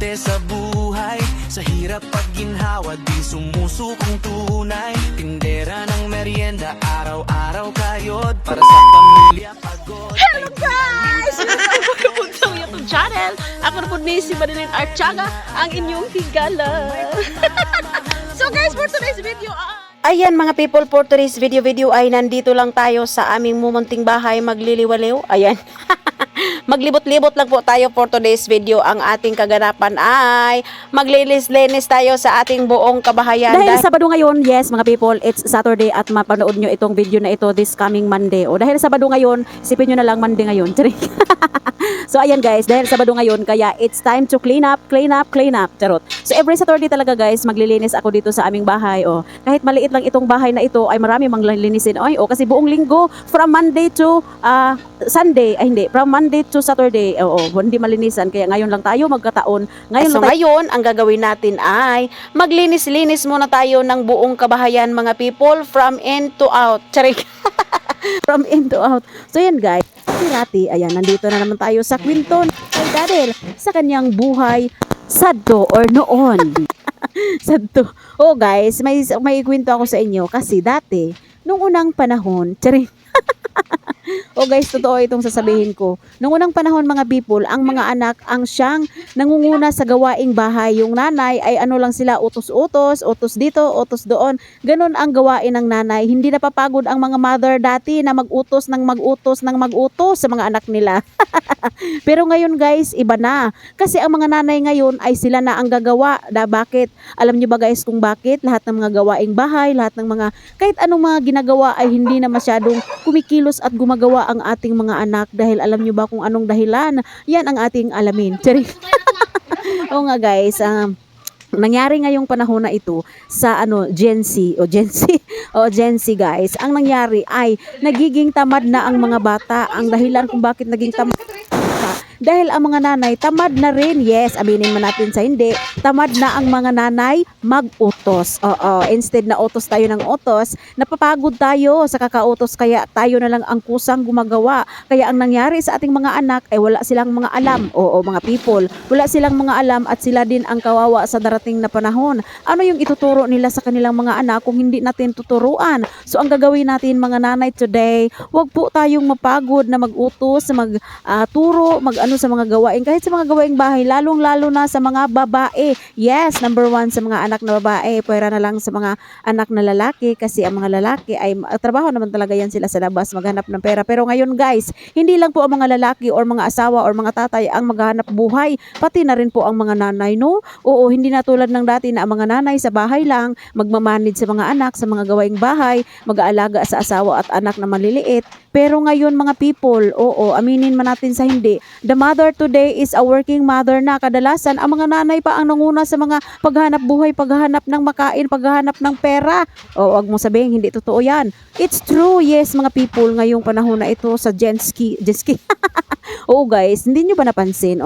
swerte sa buhay. Sa hirap pag ginhawa, di sumusukong tunay. Tindera ng merienda, araw-araw kayod. Para sa pamilya pagod. Hello guys! Welcome sa YouTube channel. Ako na po ni si Marilyn Archaga, ang inyong higala. So guys, for today's video, Ayan mga people, for today's video ay nandito lang tayo sa aming mumunting bahay magliliwaliw. Ayan. Maglibot-libot lang po tayo for today's video. Ang ating kaganapan ay maglinis-linis tayo sa ating buong kabahayan. dahil Sabado ngayon, yes mga people, it's Saturday at mapanood nyo itong video na ito this coming Monday. O dahil Sabado ngayon, isipin nyo na lang Monday ngayon. So ayan guys, dahil Sabado ngayon, kaya it's time to clean up. Charot. So every Saturday talaga guys, maglilinis ako dito sa aming bahay. O kahit maliit lang itong bahay na ito, ay marami mang linisin. O kasi buong linggo, from Monday to Sunday, ay hindi, from Monday to Saturday, hindi malinisan. Kaya ngayon lang tayo magkataon. Ngayon ang gagawin natin ay maglinis-linis muna tayo ng buong kabahayan mga people from in to out. Charik. From in to out. So yan guys, si Rati, ayan, nandito na naman tayo sa kwento kay Dadel sa kanyang buhay sadto or noon. Sadto. Oh guys, may kwento ako sa inyo kasi dati, nung unang panahon, charing. O guys, totoo itong sasabihin ko. Noong unang panahon mga people, ang mga anak ang siyang nangunguna sa gawaing bahay. Yung nanay ay ano lang sila, utos-utos, utos dito, utos doon. Ganon ang gawain ng nanay. Hindi napapagod ang mga mother dati na mag-utos sa mga anak nila. Pero ngayon guys, iba na. Kasi ang mga nanay ngayon ay sila na ang gagawa. Bakit? Alam nyo ba guys kung bakit? Lahat ng mga gawaing bahay, lahat ng mga, kahit anong mga ginagawa ay hindi na masyadong kumikilos at gumagawa ang ating mga anak. Dahil alam nyo ba kung anong dahilan? Yan ang ating alamin. Oo nga guys, nangyari ngayong panahon na ito sa Gen Z guys. Ang nangyari ay nagiging tamad na ang mga bata. Ang dahilan kung bakit naging tamad dahil ang mga nanay tamad na rin. Yes, aminin man natin sa hindi, tamad na ang mga nanay mag-utos. Instead na utos tayo ng utos, napapagod tayo sa kakautos, kaya tayo na lang ang kusang gumagawa. Kaya ang nangyari sa ating mga anak ay wala silang mga alam. Mga people, wala silang mga alam at sila din ang kawawa sa darating na panahon. Ano yung ituturo nila sa kanilang mga anak kung hindi natin tuturuan? So ang gagawin natin mga nanay today, wag po tayong mapagod na mag-utos, magturo, sa mga gawain, kahit sa mga gawaing bahay, lalong-lalo na sa mga babae. Yes, number 1 sa mga anak na babae, pwera na lang sa mga anak na lalaki, kasi ang mga lalaki ay trabaho naman talaga yan sila sa labas, maghanap ng pera. Pero ngayon guys, hindi lang po ang mga lalaki or mga asawa or mga tatay ang maghanap buhay, pati na rin po ang mga nanay, no? Oo, hindi na tulad ng dati na ang mga nanay sa bahay lang, magmamanid sa mga anak, sa mga gawaing bahay, mag-aalaga sa asawa at anak na maliliit. Pero ngayon mga people, aminin man natin sa hindi, the mother today is a working mother na. Kadalasan, ang mga nanay pa ang nanguna sa mga paghanap buhay, paghanap ng makain, paghanap ng pera. Wag mo sabihin, hindi totoo yan. It's true, yes mga people, ngayong panahon na ito sa Gen Z. Oo guys, hindi nyo ba napansin?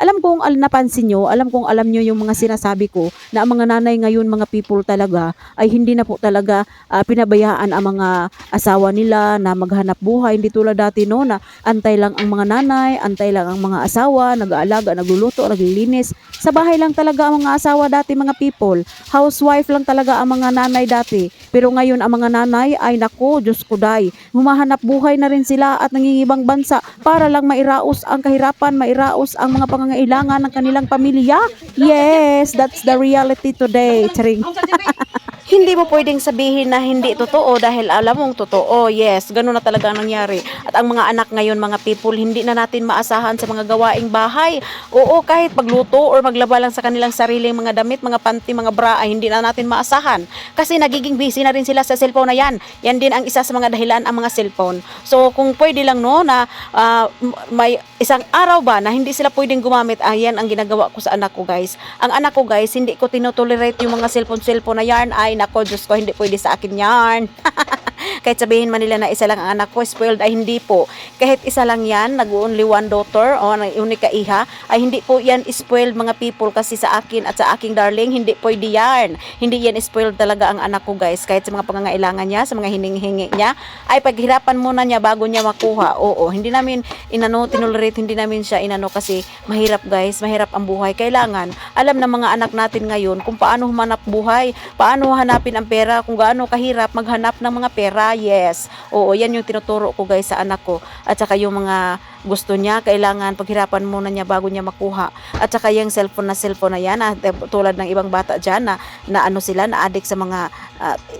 Alam kong napansin nyo, alam nyo yung mga sinasabi ko na ang mga nanay ngayon mga people talaga ay hindi na po talaga pinabayaan ang mga asawa nila na maghanap buhay. Hindi tulad dati no, na antay lang ang mga nanay, antay lang ang mga asawa, nag-aalaga, nagluluto, naglilinis. Sa bahay lang talaga ang mga asawa dati mga people. Housewife lang talaga ang mga nanay dati. Pero ngayon ang mga nanay ay nako, Diyos ko day, humahanap buhay na rin sila at nangingibang bansa para lang mairaos ang kahirapan, mairaos ang mga pangangailangan ng kanilang pamilya. Yes, that's the reality today. Charing. Hindi mo pwedeng sabihin na hindi totoo dahil alam mong totoo. Yes, ganun na talaga ang nangyari. At ang mga anak ngayon, mga people, hindi na natin maasahan sa mga gawaing bahay. Oo, kahit pagluto or maglaba lang sa kanilang sariling mga damit, mga panty, mga bra, ay hindi na natin maasahan. Kasi nagiging busy na rin sila sa cellphone na yan. Yan din ang isa sa mga dahilan, ang mga cellphone. So, kung pwede lang no, na may isang araw ba na hindi sila pwedeng gumamit, ayan ang ginagawa ko sa anak ko guys. Ang anak ko guys, hindi ko tinotolerate yung mga cellphone na yan. Ay nako, Diyos ko, hindi pwede sa akin yan. Kahit sabihin man nila na isa lang ang anak ko, spoiled, ay hindi po. Kahit isa lang yan, nag-only one daughter, o unika iha, ay hindi po yan spoiled mga people, kasi sa akin at sa aking darling, hindi pwede yan. Hindi yan spoiled talaga ang anak ko, guys. Kahit sa mga pangangailangan niya, sa mga hining-hingi niya, ay paghirapan muna niya bago niya makuha. Oo, hindi namin tinolerate, hindi namin siya kasi mahirap, guys, mahirap ang buhay. Kailangan alam ng mga anak natin ngayon kung paano humanap buhay, paano hanapin ang pera, kung gaano kahirap maghanap ng mga pera. Yes, oo, yan yung tinuturo ko, guys, sa anak ko. At saka yung mga gusto niya, kailangan paghirapan muna niya bago niya makuha. At saka yung cellphone na yan, tulad ng ibang bata dyan na ano sila, na addict sa mga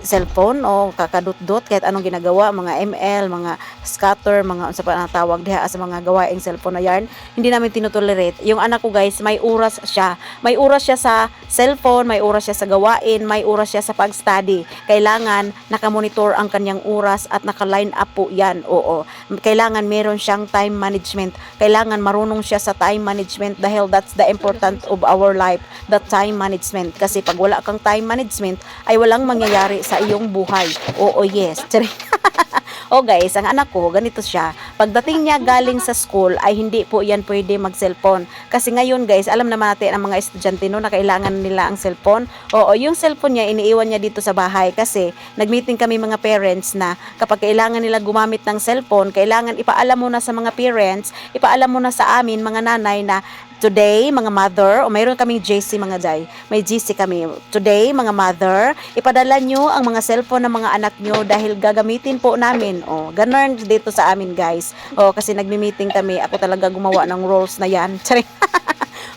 cellphone o kakadot-dot, kahit anong ginagawa, mga ML, mga scatter, mga sa panatawag diha sa mga gawaing cellphone na yan, hindi namin tinutolerate. Yung anak ko, guys, may oras siya. May oras siya sa cellphone, may oras siya sa gawain, may oras siya sa pag-study. Kailangan nakamonitor ang kanyang oras at naka-line up po yan. Oo. Kailangan meron siyang time management. Kailangan marunong siya sa time management dahil that's the important of our life, the time management. Kasi pag wala kang time management, ay walang mangyayari sa iyong buhay. Oo, yes. O guys, ang anak ko, ganito siya. Pagdating niya galing sa school, ay hindi po yan pwede mag-cellphone. Kasi ngayon, guys, alam naman natin ang mga estudyante no, na kailangan nila ang cellphone. Oo, yung cellphone niya, iniiwan niya dito sa bahay. Kasi nag-meeting kami mga parents na kapag kailangan nila gumamit ng cellphone, kailangan ipaalam mo na sa mga parents, ipaalam mo na sa amin, mga nanay, na today, mga mother, o mayroon kaming JC mga day, may GC kami. Today, mga mother, ipadala nyo ang mga cellphone ng mga anak nyo dahil gagamitin po namin. O, ganun dito sa amin, guys. O, kasi nagmi-meeting kami, ako talaga gumawa ng rules na yan.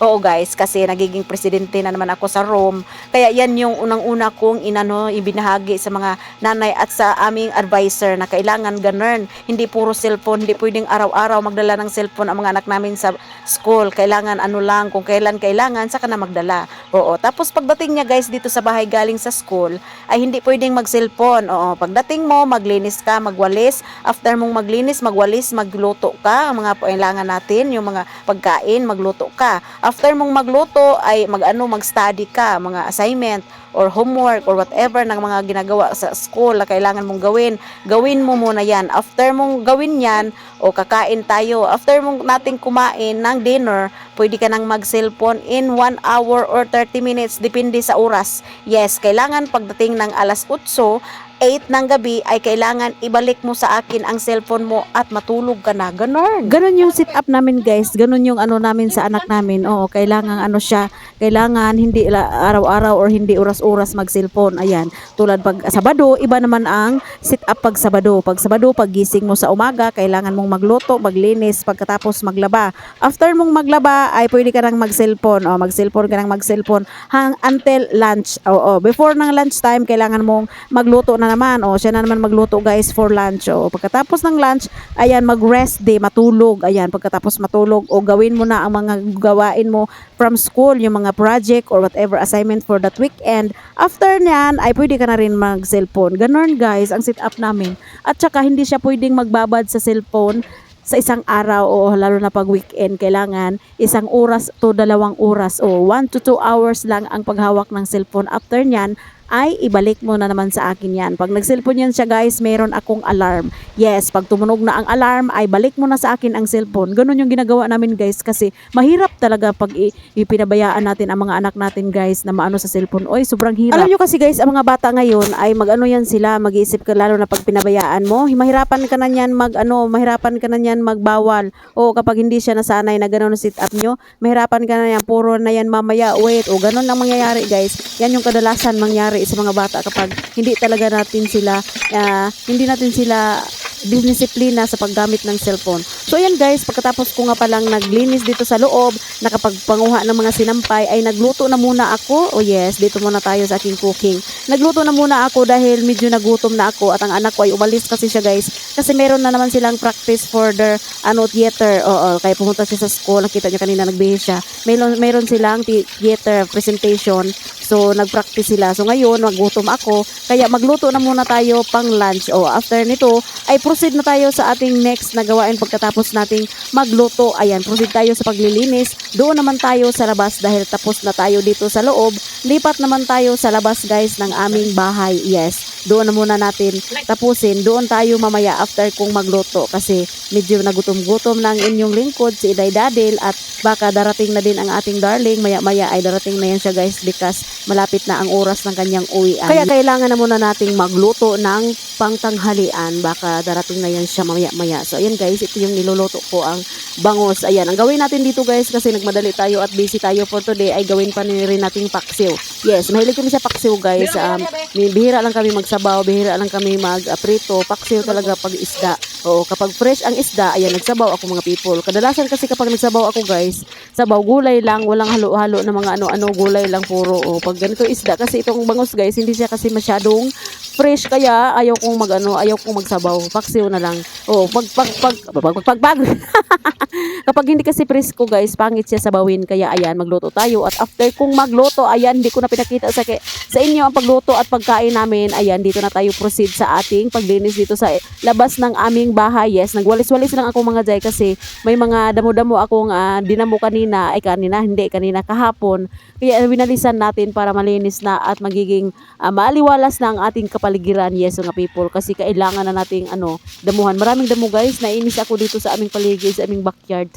Oo, guys, kasi nagiging presidente na naman ako sa Rome. Kaya yan yung unang-una kong ibinahagi sa mga nanay at sa aming advisor na kailangan ganun. Hindi puro cellphone, hindi pwedeng araw-araw magdala ng cellphone ang mga anak namin sa school. Kailangan lang, kung kailan kailangan, saka na magdala. Oo, tapos pagdating niya, guys, dito sa bahay galing sa school, ay hindi pwedeng mag-cellphone. Oo, pagdating mo, maglinis ka, magwalis. After mong maglinis, magwalis, magluto ka. Ang mga kailangan natin, yung mga pagkain, magluto ka. After mong magluto ay mag-study ka, mga assignment or homework or whatever ng mga ginagawa sa school na kailangan mong gawin mo muna yan. After mong gawin yan, o kakain tayo. After mong nating kumain ng dinner, pwede ka nang mag-cellphone in 1 hour or 30 minutes, depende sa oras. Yes, kailangan pagdating ng alas 8, 8 ng gabi ay kailangan ibalik mo sa akin ang cellphone mo at matulog ka na. Ganon yung sit up namin, guys. Ganon yung namin sa anak namin. Oo, kailangan siya. Kailangan hindi araw-araw or hindi oras-oras mag-cellphone. Ayan. Tulad pag Sabado, iba naman ang sit up pag Sabado. Pag Sabado, pag gising mo sa umaga, kailangan mong magluto, maglinis, pagkatapos maglaba. After mong maglaba, ay pwede ka nang mag-cellphone. O, mag-cellphone ka nang mag-cellphone until lunch. Oo, before ng lunch time, kailangan mong magluto na naman. O, siya na naman magluto, guys, for lunch. O, pagkatapos ng lunch, ayan, mag-rest day, matulog. Ayan, pagkatapos matulog, o gawin mo na ang mga gawain mo from school, yung mga project or whatever assignment for that weekend. After nyan, ay pwede ka na rin mag-cellphone. Ganon, guys, ang sit up namin. At saka, hindi siya pwedeng magbabad sa cellphone sa isang araw, o lalo na pag weekend. Kailangan 1 oras to 2 oras, o 1 to 2 hours lang ang paghawak ng cellphone. After nyan, ay ibalik mo na naman sa akin yan. Pag nag-cellphone yan siya, guys, meron akong alarm. Yes, pag tumunog na ang alarm, ay balik mo na sa akin ang cellphone. Ganun yung ginagawa namin, guys, kasi mahirap talaga pag ipinabayaan natin ang mga anak natin, guys, na maano sa cellphone. Oy, sobrang hirap. Alam nyo kasi, guys, ang mga bata ngayon ay yan sila, mag-iisip ka, lalo na pag pinabayaan mo, mahirapan ka na yan mahirapan ka na yan magbawal. O kapag hindi siya nasanay na ganun sit up nyo, mahirapan ka na yan, puro na yan mamaya, wait, o ganun lang mangyayari, guys. Yan yung kadalasan mangyari sa mga bata kapag hindi talaga natin sila dinisiplina sa paggamit ng cellphone. So ayan, guys, pagkatapos ko nga palang naglinis dito sa loob, nakapagpanguha ng mga sinampay, ay nagluto na muna ako. Oh yes, dito muna tayo sa aking cooking. Nagluto na muna ako dahil medyo nagutom na ako at ang anak ko ay umalis kasi siya, guys, kasi meron na naman silang practice for their theater. Kaya pumunta siya sa school. Nakita niyo kanina nagbihis siya. Meron silang theater presentation. So nagpractice sila. So ngayon nagutom ako, kaya magluto na muna tayo pang lunch. After nito ay proceed na tayo sa ating next na gawain pagkatapos nating magluto. Ayan, proceed tayo sa paglilinis. Doon naman tayo sa labas dahil tapos na tayo dito sa loob. Lipat naman tayo sa labas, guys, ng aming bahay. Yes. doon na muna natin tapusin. Doon tayo mamaya after kung magluto kasi medyo nagutom-gutom na ang inyong lingkod si Inday Dadel at baka darating na din ang ating darling. Maya-maya ay darating na yan siya guys because malapit na ang oras ng kanyang uwian. Kaya kailangan na muna nating magluto ng pangtanghalian. Baka darating na yan siya mamaya-maya. So ayan guys, ito yung niluluto ko ang bangos. Ayan, ang gawin natin dito guys kasi nagmadali tayo at busy tayo for today ay gawin pa rin nating paksiw. Yes, mahilig kami sa paksiw guys. Bihira lang kami magsabaw, bihira lang kami mag-prito. Paksiw talaga pag isda. Oo, kapag fresh ang isda, ayan, nagsabaw ako mga people. Kadalasan kasi kapag nagsabaw ako guys, sabaw gulay lang, walang halo-halo na mga ano-ano, gulay lang puro. O, pag ganito isda, kasi itong bangos guys, hindi siya kasi masyadong fresh kaya ayaw kong ayaw kong magsabaw. Paksiw na lang. O, kapag hindi kasi presko guys, pangit siya sabawin. Kaya ayan, magluto tayo. At after kung magluto, ayan, hindi ko na pinakita sa inyo ang pagluto at pagkain namin. Ayan, dito na tayo proceed sa ating paglinis dito sa labas ng aming bahay. Yes, nagwalis-walis lang ako mga jay kasi may mga damo-damo akong dinamo kanina, kanina kahapon. Kaya winalisan natin para malinis na at magiging maaliwalas na ang ating kapaligiran. Yes, mga people, kasi kailangan na nating damuhan. Maraming damo guys, nainis ako dito sa aming paligid, sa aming backyard.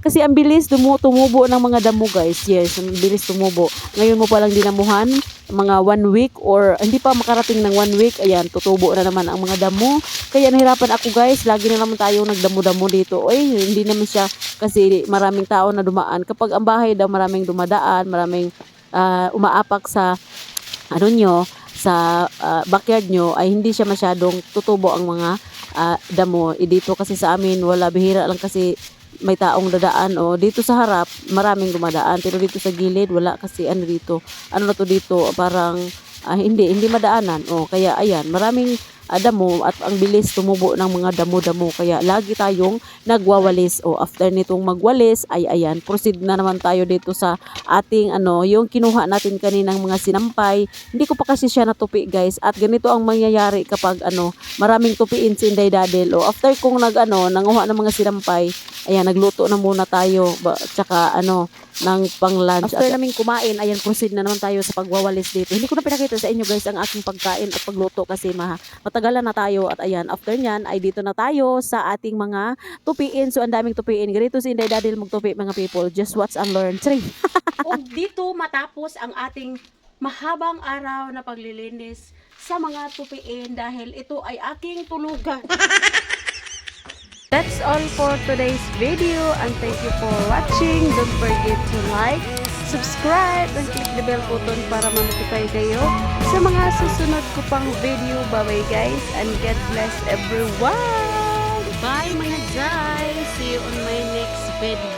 Kasi ang bilis tumubo ng mga damo guys. Yes, ang bilis tumubo. Ngayon mo palang dinamuhan, mga 1 week or hindi pa makarating ng 1 week, ayan, tutubo na naman ang mga damo. Kaya nahirapan ako guys, lagi na naman tayo nagdamo-damo dito. Oy, hindi naman siya kasi maraming tao na dumaan. Kapag ang bahay daw maraming dumadaan, maraming umaapak sa sa backyard nyo, ay hindi siya masyadong tutubo ang mga damo. Dito kasi sa amin, wala, bihira lang kasi may taong dadaan dito sa harap maraming dumadaan pero dito sa gilid wala kasi dito dito parang hindi madaanan kaya ayan maraming damo at ang bilis tumubo ng mga damo-damo kaya lagi tayong nagwawalis after nitong magwalis ay ayan proceed na naman tayo dito sa ating yung kinuha natin kaninang mga sinampay. Hindi ko pa kasi siya natupi guys at ganito ang mangyayari kapag maraming tupiin si Inday Dadel after kong nanguha ng mga sinampay. Ayan, nagluto na muna tayo tsaka ng pang lunch. After naming kumain, ayan, proceed na naman tayo sa pagwawalis dito. Hindi ko na pinakita sa inyo guys ang aking pagkain at pagluto kasi matagalan na tayo. At ayan, after nyan ay dito na tayo sa ating mga tupiin. So ang daming tupiin. Ganito si Inday Dadel magtupi mga people. Just watch and learn. O dito matapos ang ating mahabang araw na paglilinis sa mga tupiin dahil ito ay aking tulugan. That's all for today's video and thank you for watching. Don't forget to like, subscribe, and click the bell button para ma-notify kayo sa mga susunod ko pang video. Bye-bye guys and God bless everyone! Bye mga guys! See you on my next video.